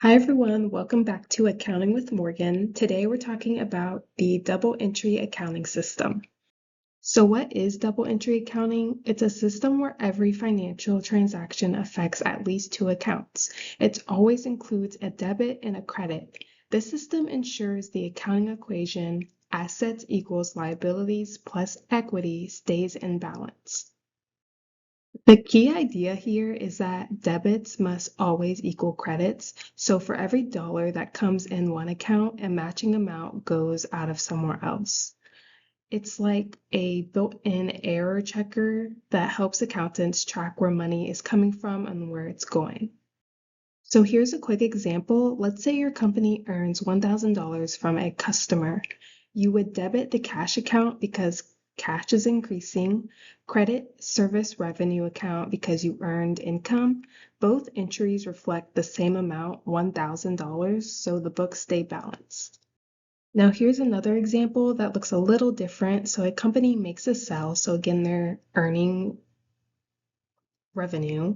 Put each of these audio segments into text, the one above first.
Hi everyone, welcome back to Accounting with Morgan. Today we're talking about the double entry accounting system. So what is double entry accounting? It's a system where every financial transaction affects at least two accounts. It always includes a debit and a credit. This system ensures the accounting equation assets equals liabilities plus equity stays in balance. The key idea here is that debits must always equal credits. So for every dollar that comes in one account, a matching amount goes out of somewhere else. It's like a built-in error checker that helps accountants track where money is coming from and where it's going. So here's a quick example. Let's say your company earns $1,000 from a customer. You would debit the cash account because cash is increasing, credit service revenue account because you earned income. Both entries reflect the same amount, $1,000, so the books stay balanced. Now here's another example that looks a little different. So a company makes a sale, so again, they're earning revenue.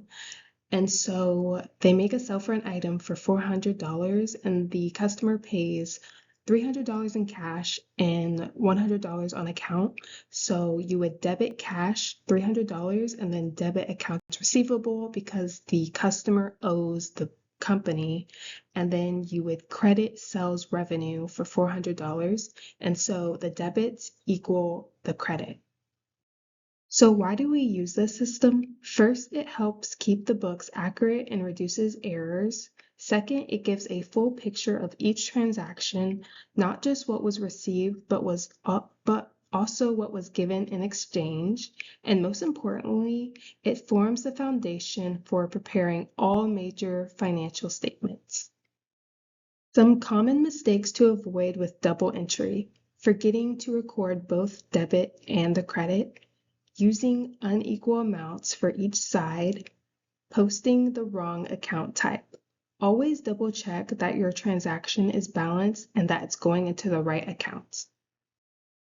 And so they make a sale for an item for $400 and the customer pays $300 in cash and $100 on account. So you would debit cash $300 and then debit accounts receivable because the customer owes the company, and then you would credit sales revenue for $400, and so the debits equal the credit. So why do we use this system? First, it helps keep the books accurate and reduces errors. Second, it gives a full picture of each transaction, not just what was received, but also what was given in exchange. And most importantly, it forms the foundation for preparing all major financial statements. Some common mistakes to avoid with double entry: forgetting to record both debit and the credit, using unequal amounts for each side, posting the wrong account type. Always double check that your transaction is balanced and that it's going into the right accounts.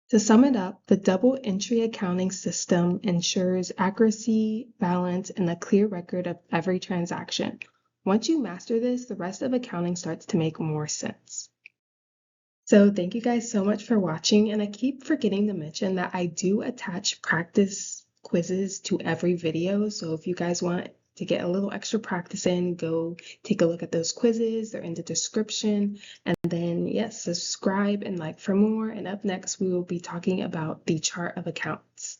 To sum it up, the double entry accounting system ensures accuracy, balance, and a clear record of every transaction. Once you master this, the rest of accounting starts to make more sense. So thank you guys so much for watching, and I keep forgetting to mention that I do attach practice quizzes to every video. So if you guys want to get a little extra practice in, go take a look at those quizzes. They're in the description. And then yes, subscribe and like for more. And up next, we will be talking about the chart of accounts.